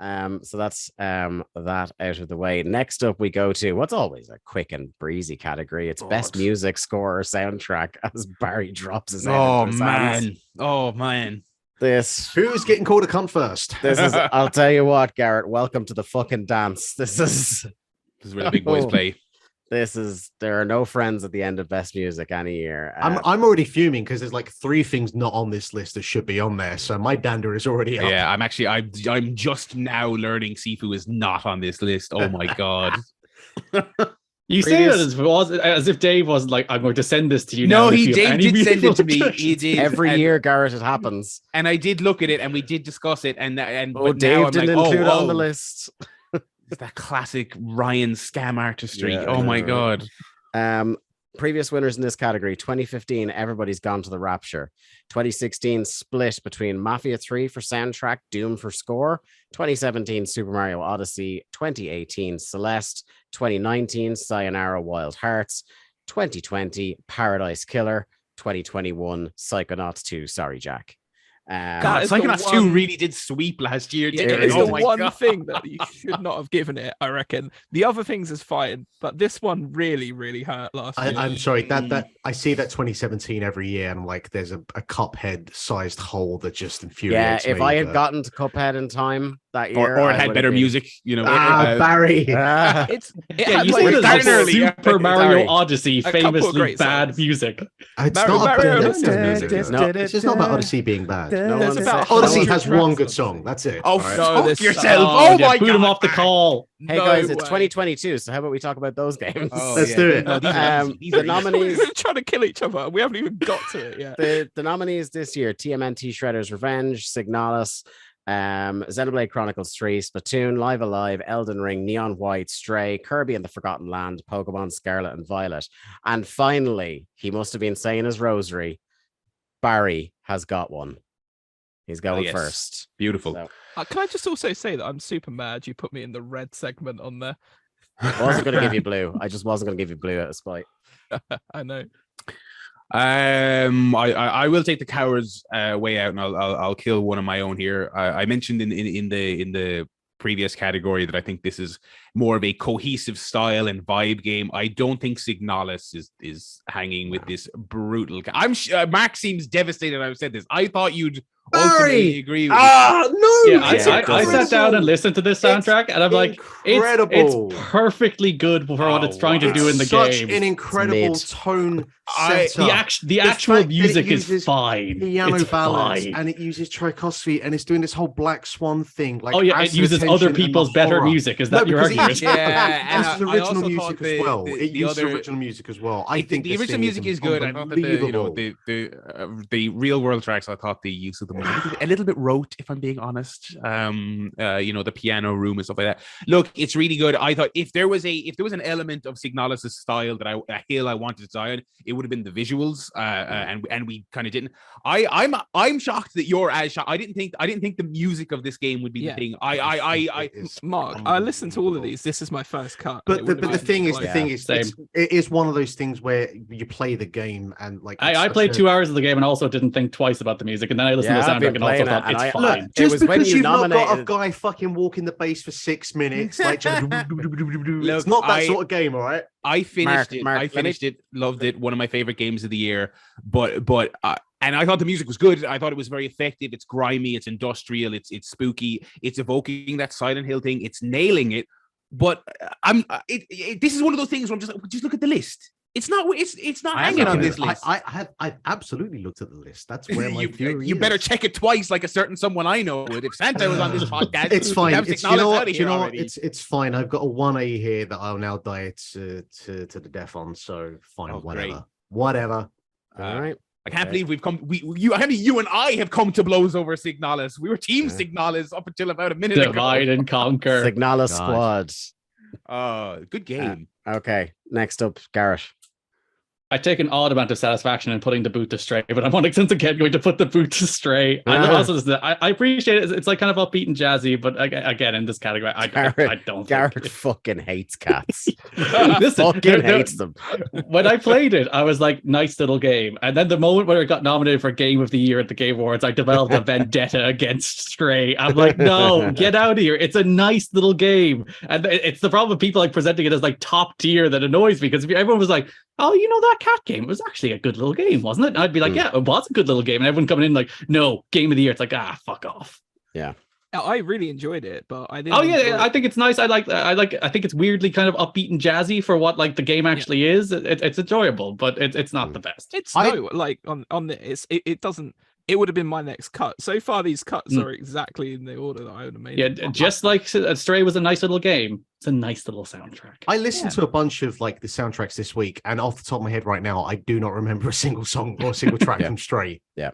So that's that out of the way. Next up, we go to what's always a quick and breezy category. It's best music score or soundtrack as Barry drops his head into his hands. Oh man. Who's getting called a cunt first? This is I'll tell you what, Garrett, welcome to the fucking dance. This is where the big boys play. There are no friends at the end of best music any year. I'm already fuming because there's like 3 things not on this list that should be on there. So my dander is already up. Yeah, I'm just now learning Sifu is not on this list. Oh my god. You say that as if Dave wasn't like, I'm going to send this to you. No, Dave did send it to me. He did. Every year, Garrett, it happens. And I did look at it and we did discuss it. And Dave didn't include it on the list. It's that classic Ryan scam artistry. Yeah. Oh my god. Previous winners in this category: 2015, Everybody's Gone to the Rapture. 2016, split between Mafia III for soundtrack, Doom for score. 2017, Super Mario Odyssey. 2018, Celeste. 2019, Sayonara Wild Hearts. 2020, Paradise Killer. 2021, Psychonauts 2. Sorry, Jack. God, Psychonauts 2 really did sweep last year. It's the one thing that you should not have given it, I reckon. The other things is fine, but this one really, really hurt last year. I'm sorry, that I see that 2017 every year, and I'm like, there's a Cuphead-sized hole that just infuriates me. Yeah, if I had gotten to Cuphead in time that year, or it had better music, you know. Barry. You see like Super Mario Odyssey, famously bad music. It's not about Odyssey being bad. Odyssey has one good song. That's it. Oh, fuck yourself. Oh my god. Boot him off the call. Hey guys, it's 2022, so how about we talk about those games? Let's do it. The nominees. We're trying to kill each other. We haven't even got to it yet. The nominees this year: TMNT Shredder's Revenge, Signalis, Xenoblade Chronicles 3, Splatoon, Live Alive, Elden Ring, Neon White, Stray, Kirby and the Forgotten Land, Pokémon Scarlet and Violet. And finally, he must have been saying his rosary, Barry has got one. He's going first. Beautiful. So, can I just also say that I'm super mad you put me in the red segment on there? I wasn't going to give you blue. I just wasn't going to give you blue out of spite. I know. I will take the coward's way out, and I'll kill one of my own here. I mentioned in the previous category that I think this is more of a cohesive style and vibe game. I don't think Signalis is hanging with this brutal. Mark seems devastated. I've said this. I thought you'd ultimately agree with no. Yeah, I sat down and listened to this soundtrack, and I'm like, it's perfectly good for what it's trying to do in the game. Such an incredible tone. The actual music is fine. Piano balance, and it uses trichosphy, and it's doing this whole Black Swan thing. Like, it uses other people's better music. Is that your argument? Yeah, and original music as well. It uses original music as well. I think the original music is good. I thought that the real world tracks, I thought the use of them was a little bit rote, if I'm being honest. The piano room and stuff like that. Look, it's really good. I thought if there was an element of Signalis' style that I wanted to die on, it would have been the visuals, and we kind of didn't. I'm shocked that you're as shocked. I didn't think the music of this game would be the thing. Mark, I listened to all of these. This is my first cut. But the thing is, it is one of those things where you play the game and like. I played 2 hours of the game and also didn't think twice about the music, and then I listened to the soundtrack and also thought it's fine. Look, just because you've not got a guy fucking walking the bass for 6 minutes, like it's not that sort of game, all right? I finished it, loved it. One of my favorite games of the year. But and I thought the music was good. I thought it was very effective. It's grimy, it's industrial, it's spooky, it's evoking that Silent Hill thing. It's nailing it. But this is one of those things where I'm just like, just look at the list. It's not hanging on this list. I've absolutely looked at the list. That's where my theory you better check it twice, like a certain someone I know would. If Santa was on this podcast, it's fine. It's fine. I've got a 1A here that I'll now die to the death on. So fine, whatever. All right. I can't believe you and I have come to blows over Signalis. We were team Signalis up until about a minute ago. Divide and conquer. Signalis squad. Good game. Okay. Next up, Garrett. I take an odd amount of satisfaction in putting the boot to Stray, but I'm once again going to put the boot to Stray. I appreciate it. It's like kind of upbeat and jazzy, but again, in this category, I don't. Garrett fucking hates cats. Listen, fucking hates them. When I played it, I was like, nice little game. And then the moment when it got nominated for Game of the Year at the Game Awards, I developed a vendetta against Stray. I'm like, no, get out of here. It's a nice little game. And it's the problem with people like presenting it as like top tier that annoys me, because if everyone was like, oh, you know, that cat game was actually a good little game, wasn't it? And I'd be like, yeah, it was a good little game. And everyone coming in like, no, Game of the Year. It's like, fuck off. Yeah. I really enjoyed it, but I didn't. Oh yeah, I think it's nice. I think it's weirdly kind of upbeat and jazzy for what like the game actually is. It's enjoyable, but it's not the best. It's like on the it doesn't. It would have been my next cut. So far, these cuts are exactly in the order that I would have made. Yeah, just like Stray was a nice little game. It's a nice little soundtrack. I listened to a bunch of like the soundtracks this week, and off the top of my head right now, I do not remember a single song or a single track from Stray. Yeah.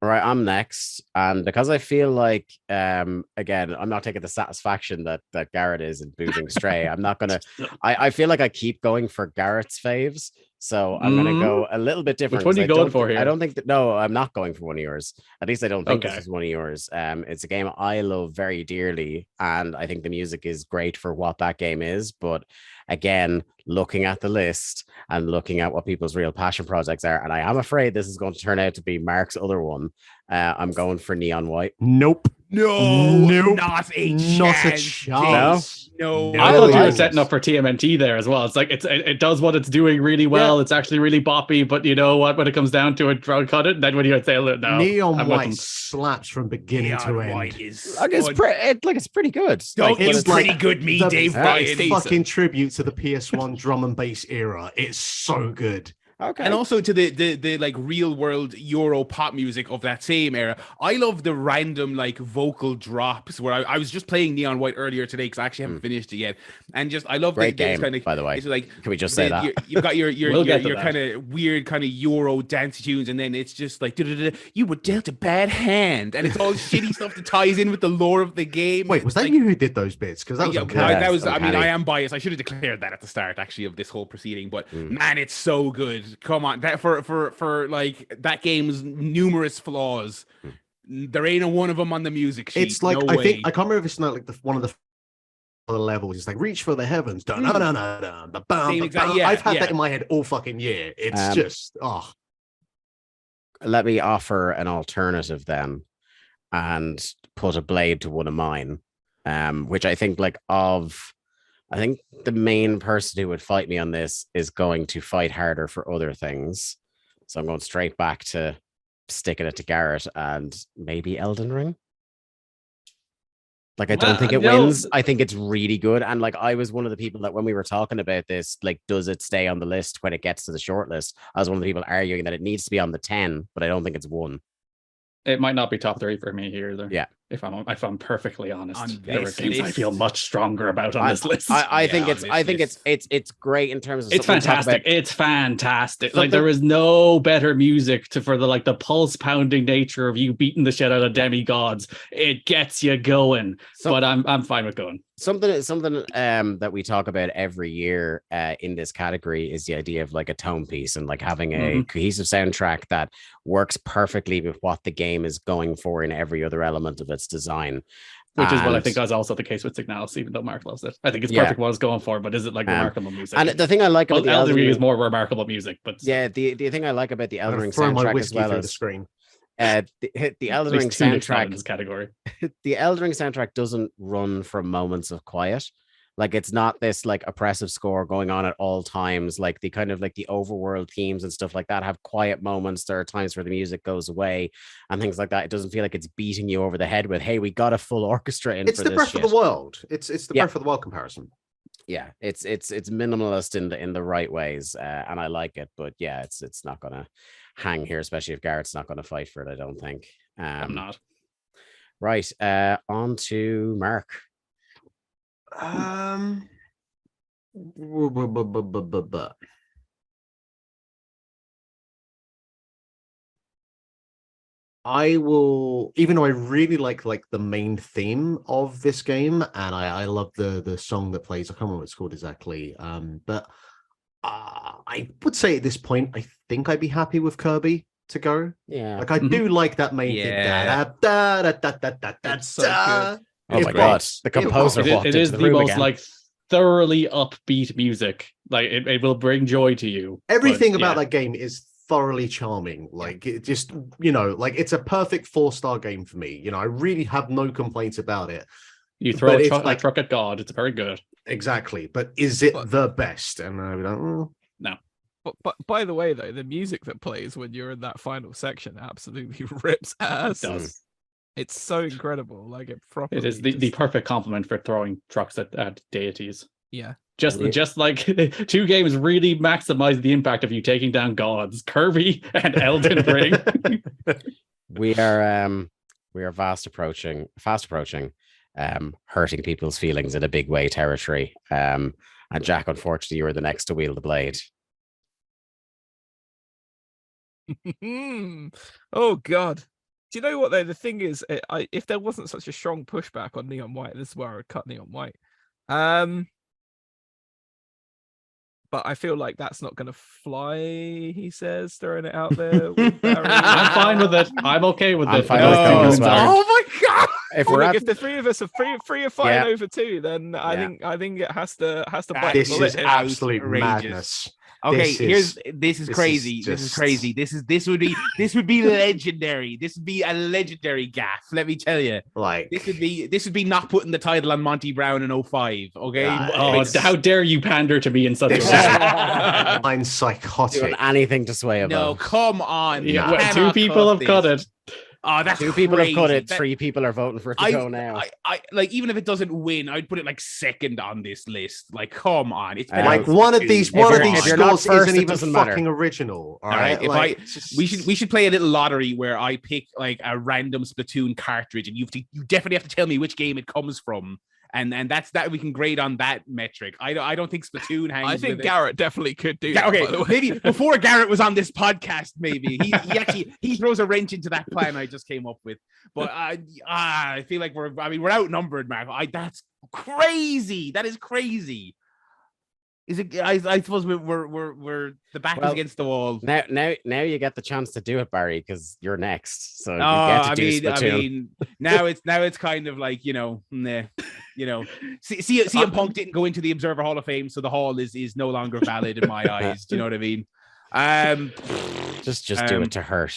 All right, I'm next, and because I feel like, again, I'm not taking the satisfaction that Garrett is in booting Stray. I'm not gonna. I feel like I keep going for Garrett's faves, so I'm gonna go a little bit different. Which one are you going for here? I don't think that. No, I'm not going for one of yours. At least I don't think this is one of yours. It's a game I love very dearly, and I think the music is great for what that game is. But again, looking at the list and looking at what people's real passion projects are, and I am afraid this is going to turn out to be Mark's other one. I'm going for Neon White. Nope. No, not a chance. No. I thought you were setting up for TMNT there as well. It's like it does what it's doing really well. Yeah. It's actually really boppy, but you know what? When it comes down to it, cut it. Then when you say, no, Neon White slaps from beginning to end. White is it's pretty good. It's pretty good, Dave Ryan. It's fucking tribute to the PS1 drum and bass era. It's so good. Okay. And also to the like real world Euro pop music of that same era. I love the random like vocal drops where I was just playing Neon White earlier today because I actually haven't finished it yet. And just I love great game, kind of, by the way. It's like, can we just say that you've got your kind of weird kind of Euro dance tunes, and then it's just like you were dealt a bad hand, and it's all shitty stuff that ties in with the lore of the game. Wait, was that you who did those bits? Because that was I mean, I am biased. I should have declared that at the start actually of this whole proceeding, but man, it's so good. Come on, that for like that game's numerous flaws, there ain't a one of them on the music sheet. It's like I can't remember if it's not like one of the levels. It's like reach for the heavens. I've had that in my head all fucking year. It's just Let me offer an alternative then, and put a blade to one of mine, which I think I think the main person who would fight me on this is going to fight harder for other things. So I'm going straight back to sticking it to Garrett and maybe Elden Ring. Like, I don't think it wins. I think it's really good. And like, I was one of the people that when we were talking about this, like, does it stay on the list when it gets to the short list? I was one of the people arguing that it needs to be on the 10, but I don't think it's 1. It might not be top 3 for me either. Yeah. If I'm perfectly honest, there are things I feel much stronger about on this list. I think it's great in terms of it's fantastic. It's fantastic. Like, there is no better music for the pulse pounding nature of you beating the shit out of demigods. It gets you going. But I'm fine with going. Something that we talk about every year in this category is the idea of like a tone piece and like having a cohesive soundtrack that works perfectly with what the game is going for in every other element of its design. Which is what I think is also the case with Signalis, even though Mark loves it. I think it's perfect what it's going for, but is it like remarkable music? And the thing I like about the Elden Ring is more remarkable music, but yeah, the thing I like about the Elden Ring soundtrack as well as the screen. The Elden Ring soundtrack in this category. The Elden Ring soundtrack doesn't run from moments of quiet. Like, it's not this like oppressive score going on at all times. Like the kind of like the overworld themes and stuff like that have quiet moments. There are times where the music goes away and things like that. It doesn't feel like it's beating you over the head with, hey, we got a full orchestra in. It's for the this Breath shit. of the Wild. It's the Breath of the Wild comparison. Yeah, it's minimalist in the right ways, and I like it. But yeah, it's not gonna hang here, especially if Garrett's not gonna fight for it. I don't think. I'm not. Right, on to Mark. I will, even though I really like the main theme of this game, and I love the song that plays. I can't remember what it's called exactly, but I would say at this point, I think I'd be happy with Kirby to go. Yeah. Like I do like that main thing. Da, da, da, da, da, da, da, It's so da. good. Oh my god, the composer walked It into is the the room most again. like thoroughly upbeat music. Like it will bring joy to you. Everything But, about yeah. that game is thoroughly charming. Like it just, like it's a perfect 4-star game for me. I really have no complaints about it. You throw But a it's truck, like- a truck at God. It's very good. Exactly. But is it But- the best? And I don't. But by the way, though, the music that plays when you're in that final section absolutely rips ass. It does. It's so incredible. Like it properly. It is the perfect compliment for throwing trucks at deities. Yeah. Just like 2 games really maximize the impact of you taking down gods, Kirby and Elden Ring. We are fast approaching hurting people's feelings in a big way territory. And Jack, unfortunately, you were the next to wield the blade. Oh God. Do you know what though? The thing is, if there wasn't such a strong pushback on Neon White, this is where I would cut Neon White. But I feel like that's not going to fly. He says, throwing it out there. I'm fine with it. I'm okay with I'm it. fine with it as well. Oh my god! If the 3 of us are free of fighting over 2, then I think it has to bite the This bullet is here. absolute outrageous. madness. Okay, This is crazy. This is crazy. This would be legendary. This would be a legendary gaff. Let me tell you. Like This would be not putting the title on Monty Brown in 05. Okay. How dare you pander to me in such a this way? I'm psychotic. Doing anything to sway about. No, come on. Yeah, You well, cannot 2 people have cut this. it. Oh, that's 2 people have cut crazy. it. 3 people are voting for it to go now. I like even if it doesn't win, I'd put it like second on this list. Like, come on, it's Like better one of than these two. scores you're not first, isn't it even doesn't matter. fucking original. All right, right. if Like, we should play a little lottery where I pick like a random Splatoon cartridge, and you definitely have to tell me which game it comes from, and that's that we can grade on that metric. I don't think Splatoon hangs. I think with Garrett definitely could do. Yeah, that, okay, by the way. maybe before Garrett was on this podcast, maybe he throws a wrench into that plan I just came up with. But I feel like we're outnumbered, Mark. That's crazy. That is crazy. Is it? I suppose we're the back is against the wall. Now you get the chance to do it, Barry, because you're next. So you get to do Splatoon. Now it's kind of like CM Punk didn't go into the Observer Hall of Fame, so the hall is no longer valid in my eyes. Do you know what I mean? Just do it to hurt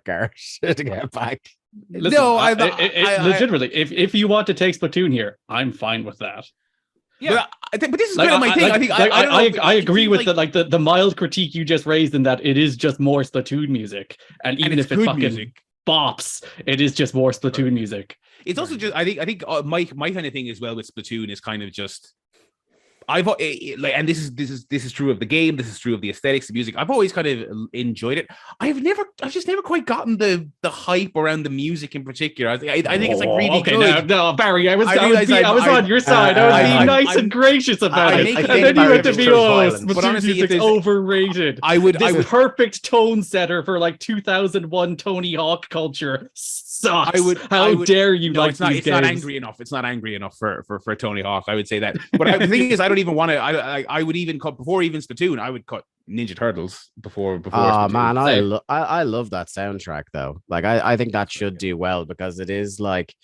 Garrett to get back. Listen, No, legitimately, if you want to take Splatoon here, I'm fine with that. Yeah, but this is kind of my thing. I agree with the mild critique you just raised in that it is just more Splatoon music, and even if it fucking bops, it is just more Splatoon music. It's also just I think my kind of thing as well with Splatoon is kind of just and this is true of the game. This is true of the aesthetics, the music. I've always kind of enjoyed it. I've just never quite gotten the hype around the music in particular. I think it's like really good. No, Barry, I was on your side. I was being nice and gracious about it, and then you went to be but honestly, music's overrated. I would perfect tone setter for like 2001 Tony Hawk culture sucks. How dare you? No, it's not angry enough. It's not angry enough for Tony Hawk. I would say that. But the thing is, I don't even want to. I would even cut before even Splatoon. I would cut Ninja Turtles before. Oh Splatoon. Man, I love that soundtrack though. Like I think that should do well because it is like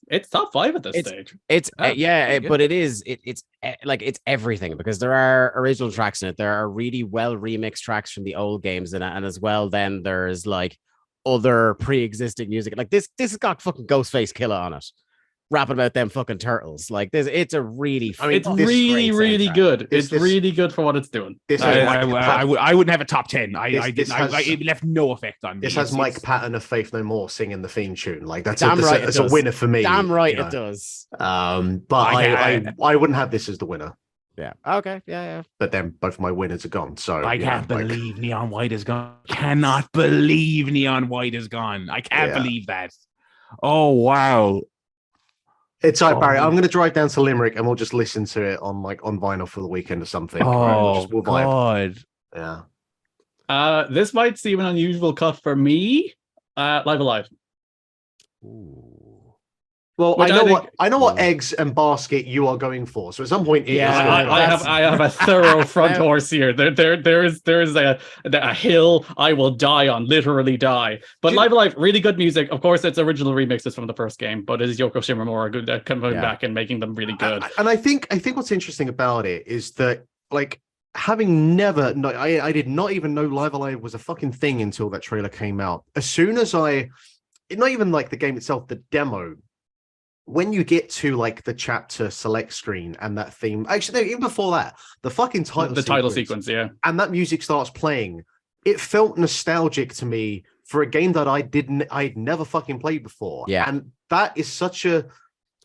it's top 5 at this stage. It's but it's everything because there are original tracks in it. There are really well remixed tracks from the old games in it, and as well, then there's like other pre-existing music. Like this has got fucking Ghostface Killer on it. Rapping about them fucking turtles, like this, it's a really. It's really good. It's really good for what it's doing. I wouldn't have a top 10. It left no effect on me. This has Mike Patton of Faith No More singing the theme tune. Like that's it's a winner for me. Damn right it does. But I wouldn't have this as the winner. Yeah. Okay. Yeah. But then both my winners are gone. So I can't believe Neon White is gone. Cannot believe Neon White is gone. I can't believe that. Oh wow. It's all right, Barry. I'm going to drive down to Limerick and we'll just listen to it on vinyl for the weekend or something. Oh, we'll God. Yeah. This might seem an unusual cut for me. Live Alive. Ooh. Well, I know what eggs and basket you are going for. So at some point, I have a thorough front horse here. There is a hill I will die on, literally die. But Live Alive, really good music. Of course, it's original remixes from the first game, but it is Yoko Shimomura coming back and making them really good. And I think what's interesting about it is that, like, having I did not even know Live Alive was a fucking thing until that trailer came out. As soon as not even like the game itself, the demo. When you get to like the chapter select screen and that theme, actually, even before that, the fucking title sequence, yeah, and that music starts playing, it felt nostalgic to me for a game that I'd never fucking played before. Yeah, and that is such a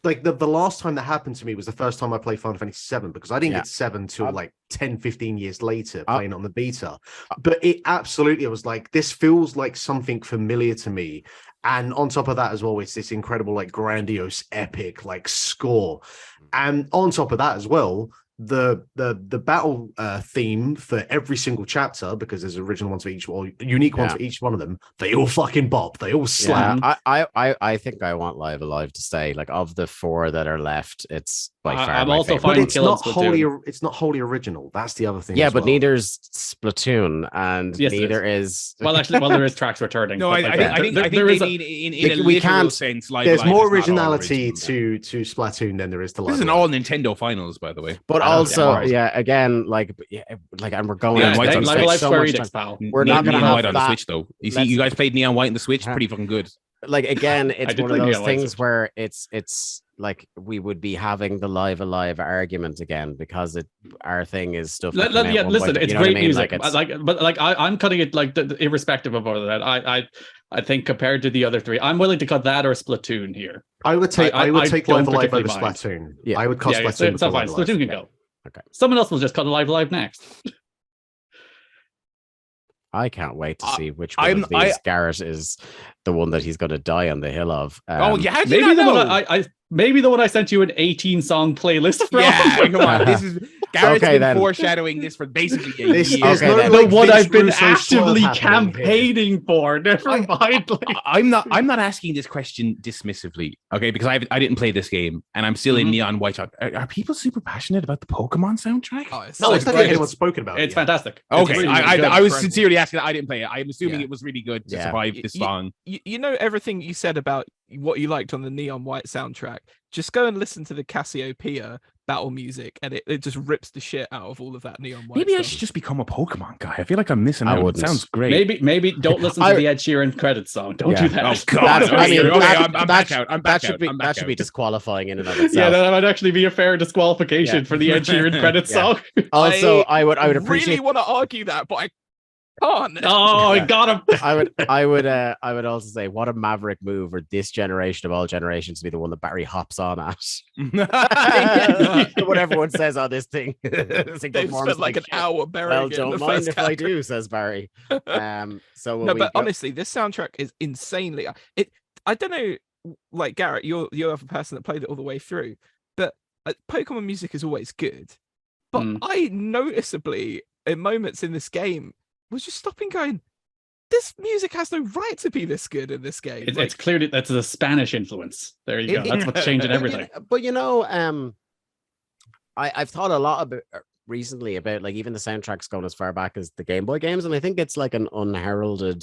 like the last time that happened to me was the first time I played Final Fantasy VII, because I didn't get 7 till like 10-15 years later playing on the beta. But it absolutely was like, this feels like something familiar to me. And on top of that as well, it's this incredible, like, grandiose, epic, like, score. And on top of that as well, the battle theme for every single chapter, because there's original ones for each, or unique ones for each one of them, they all fucking bop, they all slam. I think I want Live Alive to stay. Like, of the 4 that are left, it's by far I'm my also favorite. But it's not wholly original. That's the other thing. Yeah, but neither's Splatoon, and neither is. Well, actually, there is tracks returning. No, I think there is in a literal sense. There's more originality to Splatoon than there is to Live Alive. This is an all Nintendo finals, by the way. But also, again, like, and we're going. Neon White's on Live Alive Square Enix, pal. We're not going to have White on the Switch, though. You see, you guys played Neon White on the Switch. Pretty fucking good. Like, again, it's one of those things where it's like we would be having the Live Alive argument again, because our thing is stuff. Listen, it's great music. I'm cutting it like irrespective of all of that. I think compared to the other 3, I'm willing to cut that or Splatoon here. I would take Live Alive over Splatoon. Yeah, I would cut Splatoon. It's fine. Splatoon can go. Okay. Someone else will just cut a Live Alive next. I can't wait to see which one of these Garrett is the one that he's going to die on the hill of. Maybe the one I sent you an 18-song playlist from. Yeah, come on. This is Garrett's been foreshadowing this for basically a year. The one I've been actively campaigning for. Never mind. I'm not asking this question dismissively, okay? Because I didn't play this game, and I'm still in Neon White. Are people super passionate about the Pokemon soundtrack? It's not anyone's spoken about it. It's fantastic. Okay, really I was sincerely asking. I didn't play it. I'm assuming it was really good to survive this song. You know everything you said about what you liked on the Neon White soundtrack. Just go and listen to the Cassiopeia battle music, and it just rips the shit out of all of that Neon White. Maybe stuff. I should just become a Pokemon guy. I feel like I'm missing out. It sounds great. Maybe don't listen to the Ed Sheeran credits song. Don't do that. Oh God! I'm back out. That should be disqualifying in and of itself. Yeah, that might actually be a fair disqualification for the Ed Sheeran credits song. Also, I would appreciate. Really want to argue that, but I can't. Oh, I got him. I would also say, what a maverick move for this generation of all generations to be the one that Barry hops on at. What everyone says on this thing. They've spent like an hour burying it. Don't mind if I do, says Barry. But honestly, this soundtrack is insanely. I don't know, like Garrett, you're the other person that played it all the way through, but Pokemon music is always good. But I noticeably, in moments in this game, was just stopping going, this music has no right to be this good in this game. It's clearly that's the Spanish influence. There you go. That's what's changing everything. But I've thought a lot about recently about, like, even the soundtracks going as far back as the Game Boy games, and I think it's like an unheralded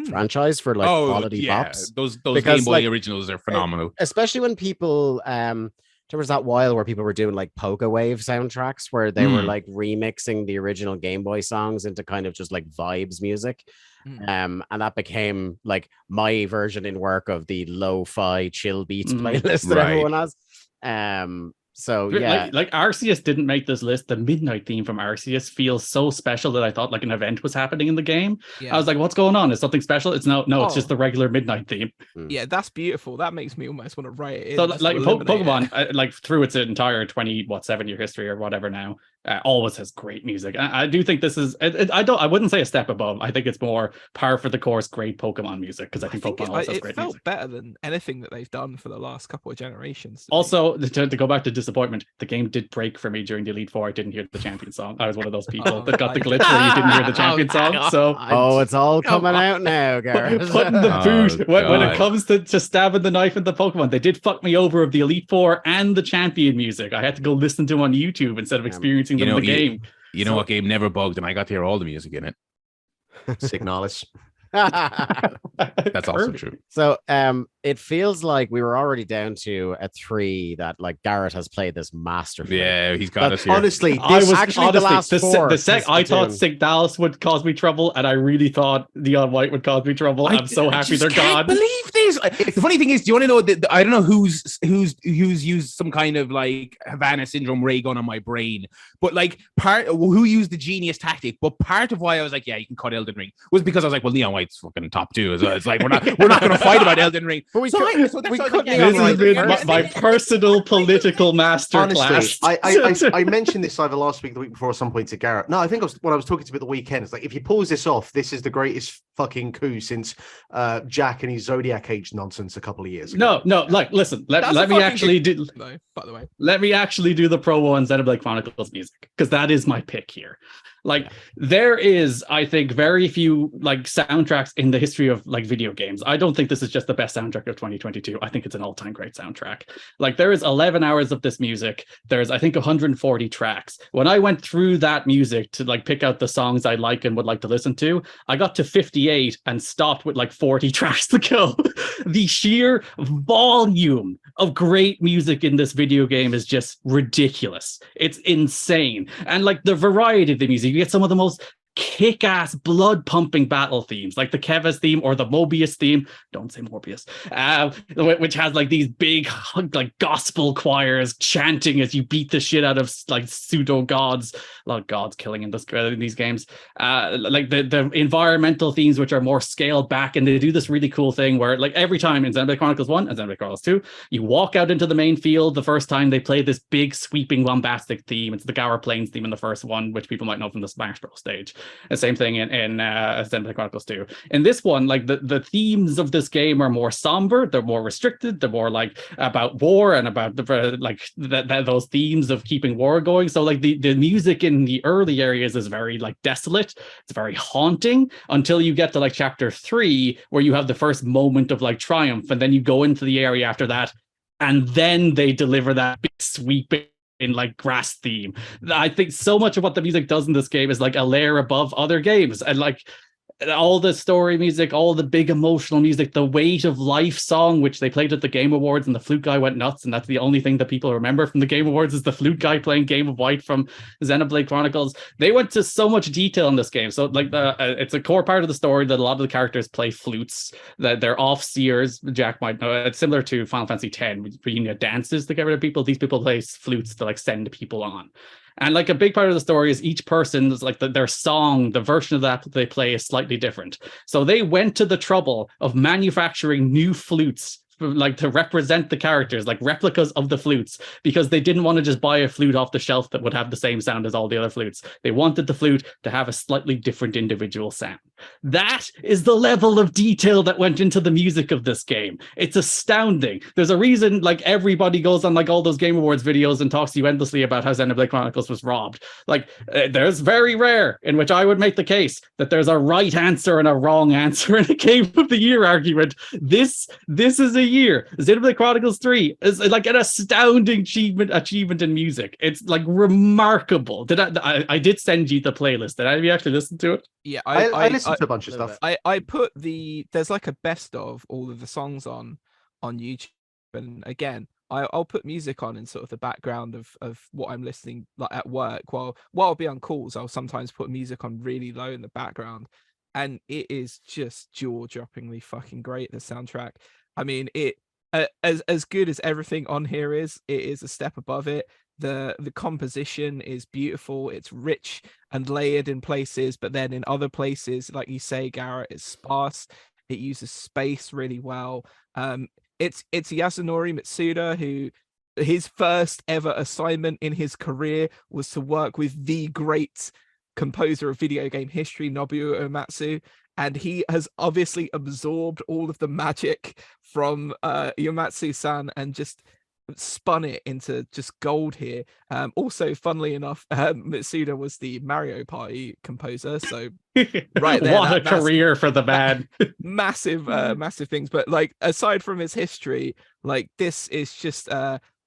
franchise for, like, quality pops. Those Game Boy originals are phenomenal. Especially when people there was that while where people were doing like Poke Wave soundtracks where they were like remixing the original Game Boy songs into kind of just like vibes music. And that became like my version in work of the lo-fi chill beats playlist that everyone has. So yeah, like Arceus didn't make this list. The midnight theme from Arceus feels so special that I thought like an event was happening in the game. I was like, what's going on? Is something special? It's it's just the regular midnight theme. Yeah, that's beautiful. That makes me almost want to write it in. So like Pokemon, like through its entire 7-year history or whatever now, always has great music. I do think this is, I wouldn't say a step above. I think it's more par for the course, great Pokemon music, because I think Pokemon always has great music. It felt better than anything that they've done for the last couple of generations. Also, to go back to disappointment, the game did break for me during the Elite Four. I didn't hear the champion song. I was one of those people that got the glitch where you didn't hear the champion song. So it's all coming out now, Garrett. Putting the boot when it comes to stabbing the knife in the Pokemon. They did fuck me over of the Elite Four and the champion music. I had to go listen to them on YouTube instead of experiencing them in the game. You know what game never bugged, and I got to hear all the music in it? Signalis. That's also true. So it feels like we were already down to a 3 that like Garrett has played this masterfully. Yeah, he's got us here. Honestly, the last 4. I thought Signalis would cause me trouble, and I really thought Neon White would cause me trouble. I'm so happy they're gone. Believe this. The funny thing is, do you want to know that I don't know who's used some kind of like Havana syndrome ray gun on my brain, but like who used the genius tactic. But part of why I was like, yeah, you can cut Elden Ring was because I was like, well, Neon White's fucking top 2 as well. It's like we're not going to fight about Elden Ring. But we could this has been my personal political masterclass. Honestly, I mentioned this either last week or the week before at some point to Garrett. No, I think when I was talking to him at the weekend, it's like, if he pulls this off, this is the greatest fucking coup since Jack and his Zodiac Age nonsense a couple of years ago. No, like, listen, let me actually do. No, by the way, let me actually do the promo on Xenoblade Chronicles music, because that is my pick here. Like, there is, I think, very few like soundtracks in the history of like video games. I don't think this is just the best soundtrack of 2022. I think it's an all-time great soundtrack. Like, there is 11 hours of this music. There's, I think, 140 tracks. When I went through that music to like pick out the songs I like and would like to listen to, I got to 58 and stopped with like 40 tracks to go. The sheer volume of great music in this video game is just ridiculous. It's insane. And like the variety of the music, you get some of the most kick-ass blood-pumping battle themes, like the Kevas theme or the Mobius theme. Don't say Morbius. Which has like these big like gospel choirs chanting as you beat the shit out of like pseudo gods. A lot of gods killing in these games. Like the environmental themes, which are more scaled back, and they do this really cool thing where like every time in Xenoblade Chronicles 1 and Xenoblade Chronicles 2, you walk out into the main field the first time, they play this big sweeping bombastic theme. It's the Gower Plains theme in the first one, which people might know from the Smash Bros. Stage. The same thing in Xenoblade Chronicles 2. In this one, like the themes of this game are more somber, they're more restricted, they're more like about war and about those themes of keeping war going. So like the music in the early areas is very like desolate, it's very haunting until you get to like chapter 3, where you have the first moment of like triumph, and then you go into the area after that, and then they deliver that big sweeping in like grass theme. I think so much of what the music does in this game is like a layer above other games, and like all the story music, all the big emotional music, the Weight of Life song, which they played at the Game Awards, and the flute guy went nuts, and that's the only thing that people remember from the Game Awards is the flute guy playing Game of White from Xenoblade Chronicles. They went to so much detail in this game. So like it's a core part of the story that a lot of the characters play flutes, that they're off-seers. Jack might know it's similar to Final Fantasy X, where you need dances to get rid of people. These people play flutes to like send people on. And like a big part of the story is each person is like their song, the version of that they play is slightly different. So they went to the trouble of manufacturing new flutes, like to represent the characters, like replicas of the flutes, because they didn't want to just buy a flute off the shelf that would have the same sound as all the other flutes. They wanted the flute to have a slightly different individual sound. That is the level of detail that went into the music of this game. It's astounding. There's a reason like everybody goes on like all those Game Awards videos and talks to you endlessly about how Xenoblade Chronicles was robbed. Like there's very rare in which I would make the case that there's a right answer and a wrong answer in a Game of the Year argument. This is a year. Xenoblade Chronicles 3 is like an astounding achievement in music. It's like remarkable. I did send you the playlist. Did any of you actually listen to it? Yeah, I listened to a bunch of stuff. I put there's like a best of all of the songs on YouTube, and again I'll put music on in sort of the background of what I'm listening like at work while I'll be on calls. I'll sometimes put music on really low in the background, and it is just jaw-droppingly fucking great. The soundtrack, I mean, it as good as everything on here is, it is a step above it. The composition is beautiful, it's rich and layered in places, but then in other places, like you say, Garrett, it's sparse. It uses space really well. It's Yasunori Mitsuda, who his first ever assignment in his career was to work with the great composer of video game history, Nobuo Uematsu, and he has obviously absorbed all of the magic from Uematsu-san and just spun it into just gold here. Also, funnly enough, Mitsuda was the Mario Party composer, so right there, what a career for the man. massive things. But like, aside from his history, like, this is just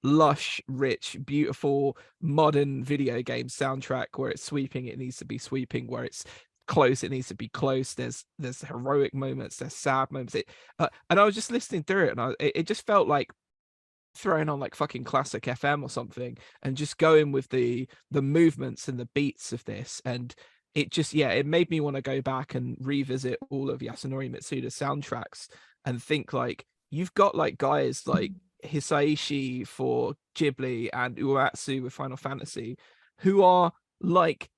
lush, rich, beautiful, modern video game soundtrack. Where it's sweeping, it needs to be sweeping. Where it's close, it needs to be close. There's heroic moments, there's sad moments. And I was just listening through it, and it just felt like throwing on like fucking classic FM or something, and just going with the movements and the beats of this. And it just, it made me want to go back and revisit all of Yasunori Mitsuda's soundtracks and think, like, you've got like guys like Hisaishi for Ghibli and Uematsu with Final Fantasy, who are like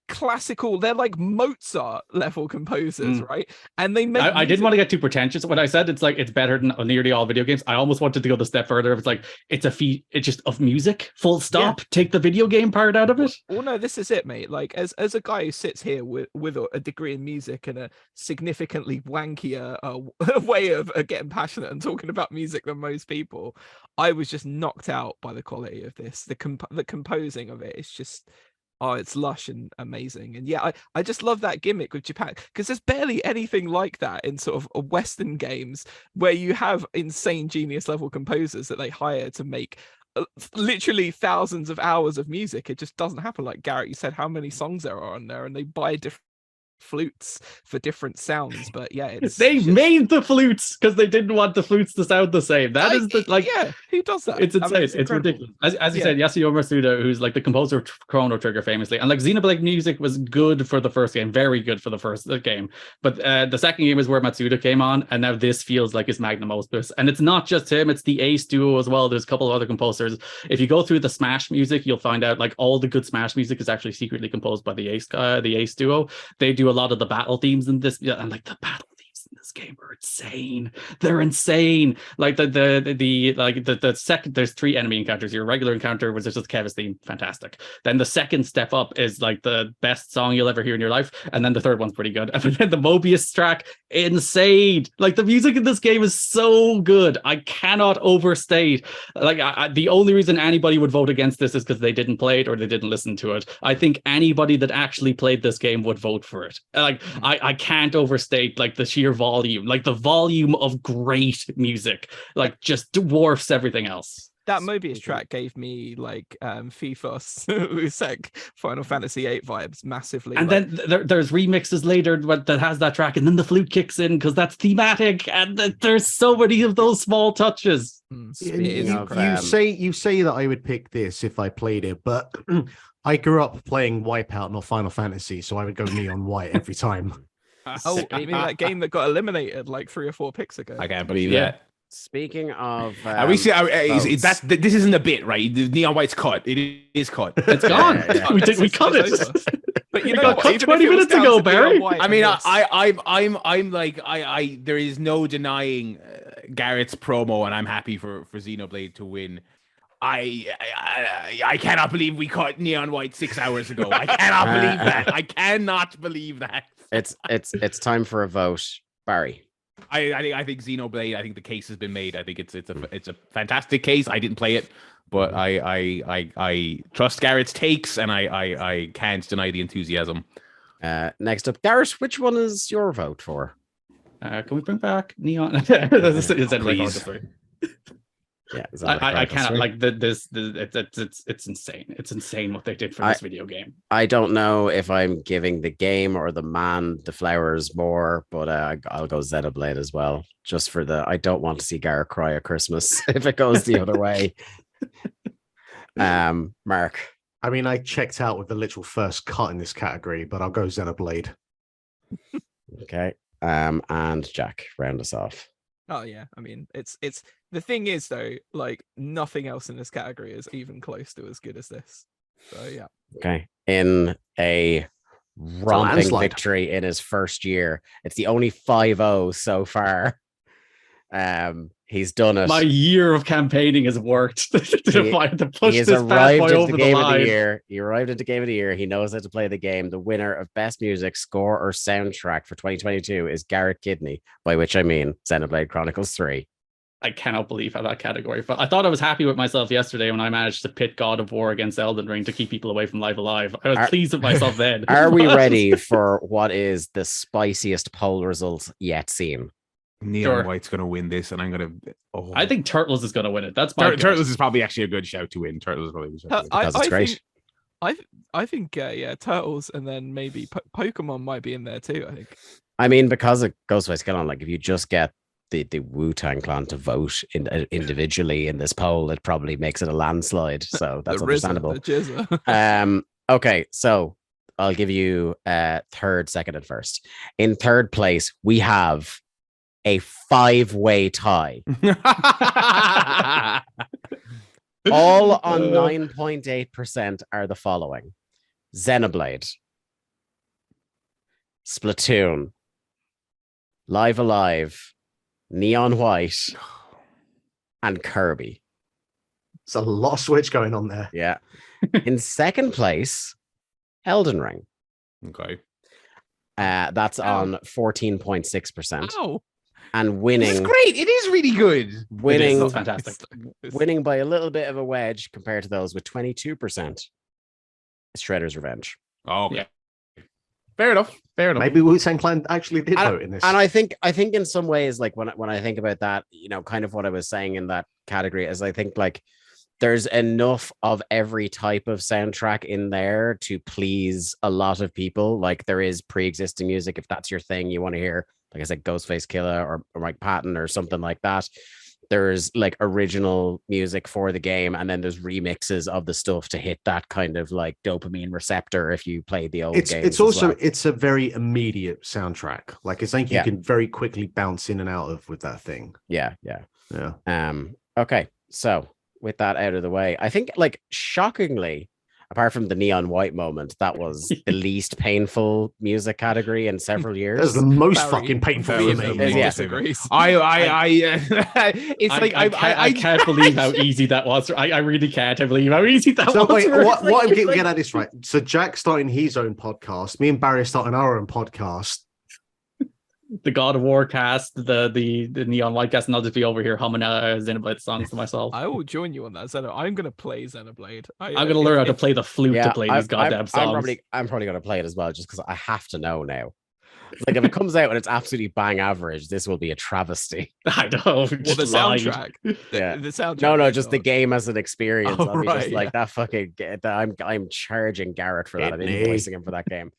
classical, they're like Mozart level composers, right? And they make I didn't want to get too pretentious when I said it's like it's better than nearly all video games. I almost wanted to go the step further. It's like it's a feat, it's just of music, full stop. Take the video game part out of it. Well, no, this is it, mate. Like, as a guy who sits here with a degree in music and a significantly wankier way of getting passionate and talking about music than most people, I was just knocked out by the quality of this. The composing of it is just, oh, it's lush and amazing. And I just love that gimmick with Japan, because there's barely anything like that in sort of Western games, where you have insane genius level composers that they hire to make literally thousands of hours of music. It just doesn't happen. Like Garrett, you said how many songs there are on there, and they buy different flutes for different sounds. But they made the flutes because they didn't want the flutes to sound the same. That is the, like, who does that? It's insane. It's ridiculous. As you said, Yasuo Masuda, who's like the composer of Chrono Trigger famously, and like Xenoblade music was good for the first game, very good for the first game, but the second game is where Matsuda came on, and now this feels like his magnum opus. And it's not just him, it's the Ace duo as well. There's a couple of other composers. If you go through the Smash music, you'll find out like all the good Smash music is actually secretly composed by the Ace duo. They do a lot of the battle themes in this, and like the battle themes in this game are insane. They're insane. Like the second, there's 3 enemy encounters. Your regular encounter was just Kevin's theme, fantastic. Then the second step up is like the best song you'll ever hear in your life, and then the third one's pretty good. And then the Mobius track, insane. Like the music in this game is so good. I cannot overstate. Like the only reason anybody would vote against this is because they didn't play it or they didn't listen to it. I think anybody that actually played this game would vote for it. Like I can't overstate like the sheer volume, like the volume of great music, like just dwarfs everything else. That Mobius track gave me like FIFOS Usek Final Fantasy VIII vibes massively. And then there's remixes later that has that track, and then the flute kicks in because that's thematic, and there's so many of those small touches. You say that I would pick this if I played it, but I grew up playing Wipeout, not Final Fantasy, so I would go Neon White every time. Oh, you mean that game that got eliminated like 3 or 4 picks ago? I can't believe that. Speaking of, this isn't a bit, right? The Neon White's cut. It is cut. It's gone. We cut it. But you know, cut 20 minutes ago, Barry. I mean, I'm like, there is no denying Garrett's promo, and I'm happy for Xenoblade to win. I cannot believe we cut Neon White 6 hours ago. I cannot believe that. I cannot believe that. It's time for a vote, Barry. I think Xenoblade. I think the case has been made. I think it's a fantastic case. I didn't play it, but I trust Garrett's takes, and I can't deny the enthusiasm. Next up, Garrett, which one is your vote for? Can we bring back Neon? Please. Yeah, I cannot like this. It's insane. It's insane what they did for this video game. I don't know if I'm giving the game or the man the flowers more, but I'll go Xenoblade as well. Just for I don't want to see Garrett cry at Christmas if it goes the other way. Mark. I mean, I checked out with the literal first cut in this category, but I'll go Xenoblade. Okay. And Jack, round us off. Oh yeah, I mean, it's the thing is though, like nothing else in this category is even close to as good as this. So yeah. Okay. In a romping victory in his first year, it's the only 5-0 so far. He's done it. My year of campaigning has worked to push he has this bad boy over the game of the line. year. He arrived at the game of the year. He knows how to play the game. The winner of best music, score, or soundtrack for 2022 is Garrett Kidney, by which I mean Xenoblade Chronicles 3. I cannot believe how that category fell. I thought I was happy with myself yesterday when I managed to pit God of War against Elden Ring to keep people away from Live Alive. I was pleased with myself then. Are we ready for what is the spiciest poll result yet seen? Neon White's going to win this, and I'm going to. Oh. I think Turtles is going to win it. That's my Turtles is probably actually a good shout to win. Turtles is probably a good shout because it's great. I think Turtles, and then maybe Pokemon might be in there too. I think. I mean, because of Ghostface Killing, like if you just get the Wu-Tang Clan to vote individually in this poll, it probably makes it a landslide. So that's understandable. Okay, so I'll give you third, second, and first. In third place, we have a 5-way tie. All on 9.8% are the following: Xenoblade, Splatoon, Live Alive, Neon White, and Kirby. It's a lot of Switch going on there. Yeah. In second place, Elden Ring. Okay. That's on 14.6%. Ow. And winning. It's great. It is really good. Winning. It's fantastic. Winning by a little bit of a wedge compared to those with 22%. Is Shredder's Revenge. Oh, okay. Yeah. Fair enough. Maybe Wu-Tang Clan actually did vote in this. And I think in some ways, like when I think about that, kind of what I was saying in that category is I think like there's enough of every type of soundtrack in there to please a lot of people. Like there is pre-existing music if that's your thing, you want to hear, like I said, Ghostface Killer or Mike Patton or something like that. There's like original music for the game, and then there's remixes of the stuff to hit that kind of like dopamine receptor if you played the old games. It's also it's a very immediate soundtrack. Like it's something you can very quickly bounce in and out of with that thing. Yeah. Okay, so with that out of the way, I think like shockingly, apart from the Neon White moment, that was the least painful music category in several years. That's the most fucking painful for me. Yes, I can't believe how easy that was. I really can't. I believe how easy that was. So wait, what I'm getting at this right. So Jack's starting his own podcast. Me and Barry are starting our own podcast. The God of War cast, the Neon White cast, and I'll just be over here humming Xenoblade songs to myself. I will join you on that. I'm going to play Xenoblade. I'm going to learn how to play the flute to play these goddamn songs. I'm probably going to play it as well, just because I have to know now. Like if it comes out and it's absolutely bang average, this will be a travesty. I know. Well, the soundtrack. Yeah. The soundtrack. No, just the game as an experience. Oh, I'll be right, just like that fucking. I'm charging Garrett for that. I'm invoicing him for that game.